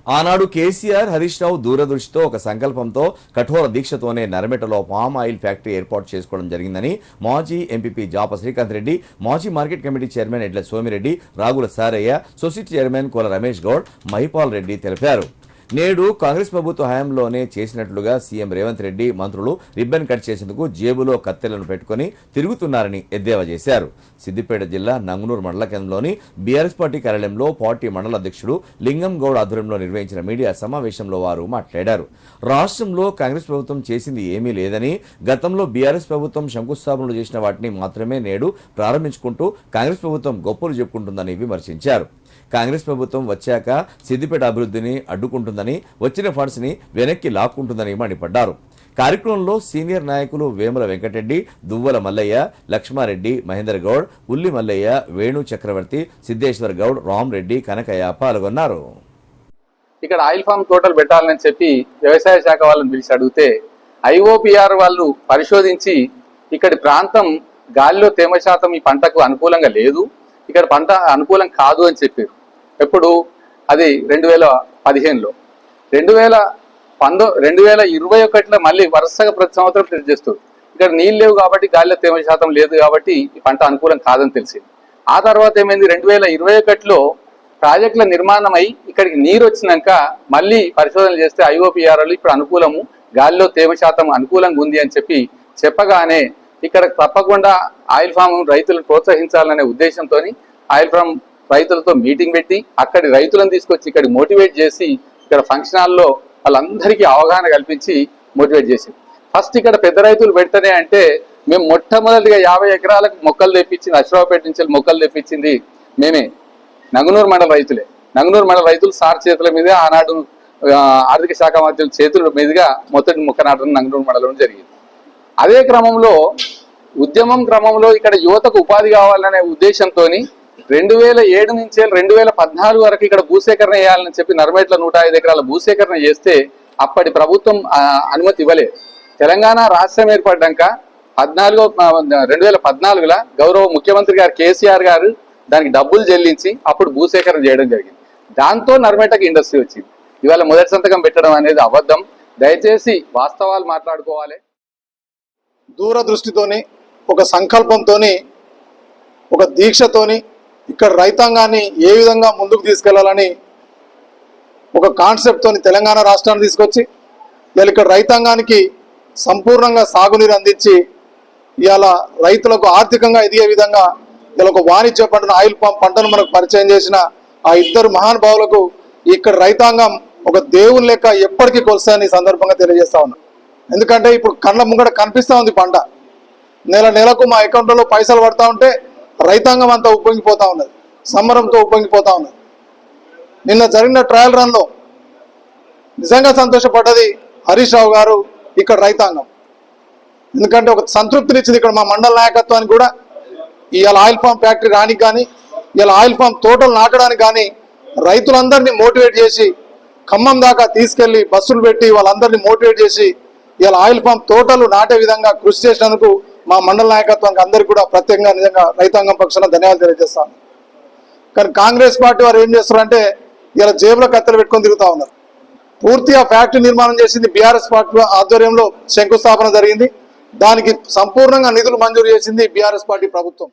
ఆనాడు కేసీఆర్ హరీష్ రావు దూరదృష్టితో ఒక సంకల్పంతో కఠోర దీక్షతోనే నరమెటలో పామ్ ఆయిల్ ఫ్యాక్టరీ ఏర్పాటు చేసుకోవడం జరిగిందని మాజీ ఎంపీపీ జాప శ్రీకాంత్ రెడ్డి, మాజీ మార్కెట్ కమిటీ చైర్మన్ ఎడ్ల సోమిరెడ్డి, రాగుల సారయ్య, సొసైటీ చైర్మన్ కోల రమేష్ గౌడ్, మహిపాల్ రెడ్డి తెలిపారు. నేడు కాంగ్రెస్ ప్రభుత్వ హయాంలోనే చేసినట్లుగా సీఎం రేవంత్ రెడ్డి మంత్రులు రిబ్బన్ కట్ చేసేందుకు జేబులో కత్తెలను పెట్టుకుని తిరుగుతున్నారని ఎద్దేవా చేశారు. సిద్దిపేట జిల్లా నంగునూరు మండల కేంద్రంలోని బీఆర్ఎస్ పార్టీ కార్యాలయంలో పార్టీ మండల అధ్యక్షుడు లింగం గౌడ్ ఆధ్వర్యంలో నిర్వహించిన మీడియా సమావేశంలో వారు మాట్లాడారు. రాష్ట్రంలో కాంగ్రెస్ ప్రభుత్వం చేసింది ఏమీ లేదని, గతంలో బీఆర్ఎస్ ప్రభుత్వం శంకుస్థాపనలు చేసిన వాటిని మాత్రమే నేడు ప్రారంభించుకుంటూ కాంగ్రెస్ ప్రభుత్వం గొప్పలు చెప్పుకుంటుందని విమర్శించారు. కాంగ్రెస్ ప్రభుత్వం వచ్చాక సిద్దిపేట అభివృద్ధిని అడ్డుకుంటుందని, వచ్చిన ఫండ్స్ ని వెనక్కి లాక్కుంటుందని మండిపడ్డారు. కార్యక్రమంలో సీనియర్ నాయకులు వేముల వెంకటరెడ్డి, దువ్వల మల్లయ్య, లక్ష్మారెడ్డి, మహేందర్ గౌడ్, ఉల్లి మల్లయ్య, వేణు చక్రవర్తి, సిద్ధేశ్వర్ గౌడ్, రామరెడ్డి, కనకయ్య పాల్గొన్నారు. ఇక్కడ ఆయిల్ ఫామ్ టోటల్ పెట్టాలని చెప్పి వ్యవసాయ శాఖ వాళ్ళని పిలిచి అడిగితే ఐఓపిఆర్ వాళ్ళు పరిశోధించి ఇక్కడి ప్రాంతం గాలిలో తేమ శాతం ఈ పంటకు అనుకూలంగా లేదు, ఇక్కడ పంట అనుకూలం కాదు అని చెప్పారు. ఎప్పుడు అది 2015లో. 2021లో మళ్ళీ వరుసగా ప్రతి సంవత్సరం టెస్ట్ చేస్తారు. ఇక్కడ నీళ్ళు లేవు కాబట్టి, గాలిలో తేమ శాతం లేదు కాబట్టి ఈ పంట అనుకూలం కాదని తెలిసింది. ఆ తర్వాత ఏమైంది, 2021లో ప్రాజెక్టుల నిర్మాణం అయి ఇక్కడికి నీరు వచ్చినాక మళ్ళీ పరిశోధనలు చేస్తే ఐఓపిఆర్లు ఇప్పుడు అనుకూలము, గాలిలో తేమ శాతం అనుకూలంగా ఉంది అని చెప్పగానే ఇక్కడ తప్పకుండా ఆయిల్ ఫామ్ రైతులను ప్రోత్సహించాలనే ఉద్దేశంతో ఆయిల్ ఫామ్ రైతులతో మీటింగ్ పెట్టి అక్కడి రైతులను తీసుకొచ్చి ఇక్కడ మోటివేట్ చేసి ఇక్కడ ఫంక్షన్ హాల్లో వాళ్ళందరికీ అవగాహన కల్పించి మోటివేట్ చేసి ఫస్ట్ ఇక్కడ పెద్ద రైతులు పెడితేనే అంటే మేము మొట్టమొదటిగా 50 ఎకరాలకు మొక్కలు తెప్పించింది, అశ్రావుపేట నుంచి మొక్కలు తెప్పించింది మేమే, నంగునూరు మండల రైతులే. నంగునూరు మండల రైతులు సార్ చేతుల మీద ఆనాడు ఆర్థిక శాఖ మంత్రుల చేతుల మీదుగా మొదటి మొక్క నాటడం నంగునూరు మండలంలో జరిగింది. అదే క్రమంలో ఉద్యమం క్రమంలో ఇక్కడ యువతకు ఉపాధి కావాలనే ఉద్దేశంతో 2007 నుంచి 2014 వరకు ఇక్కడ భూసేకరణ చేయాలని చెప్పి నర్మేట్ల 105 ఎకరాల భూసేకరణ చేస్తే అప్పటి ప్రభుత్వం అనుమతి ఇవ్వలేదు. తెలంగాణ రాష్ట్రం ఏర్పడ్డాక 2014లో గౌరవ ముఖ్యమంత్రి గారు కేసీఆర్ గారు దానికి డబ్బులు చెల్లించి అప్పుడు భూసేకరణ చేయడం జరిగింది. దాంతో నర్మేటకి ఇండస్ట్రీ వచ్చింది. ఇవాళ మొదటి సంతకం పెట్టడం అనేది అబద్ధం. దయచేసి వాస్తవాలు మాట్లాడుకోవాలి. దూరదృష్టితోని, ఒక సంకల్పంతోని, ఒక దీక్షతోని ఇక్కడ రైతాంగాన్ని ఏ విధంగా ముందుకు తీసుకెళ్లాలని ఒక కాన్సెప్ట్తోని తెలంగాణ రాష్ట్రాన్ని తీసుకొచ్చి ఇవాళ ఇక్కడ రైతాంగానికి సంపూర్ణంగా సాగునీరు అందించి ఇవాళ రైతులకు ఆర్థికంగా ఎదిగే విధంగా ఇలా ఒక వాణిజ్య పంటను, ఆయిల్ పామ్ పంటను మనకు పరిచయం చేసిన ఆ ఇద్దరు మహానుభావులకు ఇక్కడ రైతాంగం ఒక దేవుని లెక్క ఎప్పటికీ కొలుస్తాయని ఈ సందర్భంగా తెలియజేస్తా ఉన్నా. ఎందుకంటే ఇప్పుడు కళ్ళ ముంగట కనిపిస్తూ ఉంది పంట. నెలకు మా అకౌంట్లలో పైసలు పడతా ఉంటే రైతాంగం అంతా ఉప్పొంగిపోతా ఉన్నది, సంబరంతో ఉప్పొంగిపోతా ఉన్నది. నిన్న జరిగిన ట్రయల్ రన్లో నిజంగా సంతోషపడ్డది హరీష్ రావు గారు, ఇక్కడ రైతాంగం. ఎందుకంటే ఒక సంతృప్తినిచ్చింది ఇక్కడ మా మండల నాయకత్వానికి కూడా. ఇవాళ ఆయిల్ ఫామ్ ఫ్యాక్టరీ రానికి కానీ, ఇవాళ ఆయిల్ ఫామ్ తోటలు నాటడానికి కానీ రైతులందరినీ మోటివేట్ చేసి ఖమ్మం దాకా తీసుకెళ్లి బస్సులు పెట్టి వాళ్ళందరినీ మోటివేట్ చేసి ఇలా ఆయిల్ ఫామ్ తోటలు నాటే విధంగా కృషి చేసినందుకు మా మండల నాయకత్వానికి అందరికీ కూడా ప్రత్యేకంగా నిజంగా రైతాంగం పక్షాన ధన్యవాదాలు తెలియజేస్తాను. కానీ కాంగ్రెస్ పార్టీ వారు ఏం చేస్తారంటే ఇలా జేబులో కత్తెలు పెట్టుకొని తిరుగుతూ ఉన్నారు. పూర్తిగా ఫ్యాక్టరీ నిర్మాణం చేసింది బీఆర్ఎస్ పార్టీ ఆధ్వర్యంలో శంకుస్థాపన జరిగింది. దానికి సంపూర్ణంగా నిధులు మంజూరు చేసింది బీఆర్ఎస్ పార్టీ ప్రభుత్వం.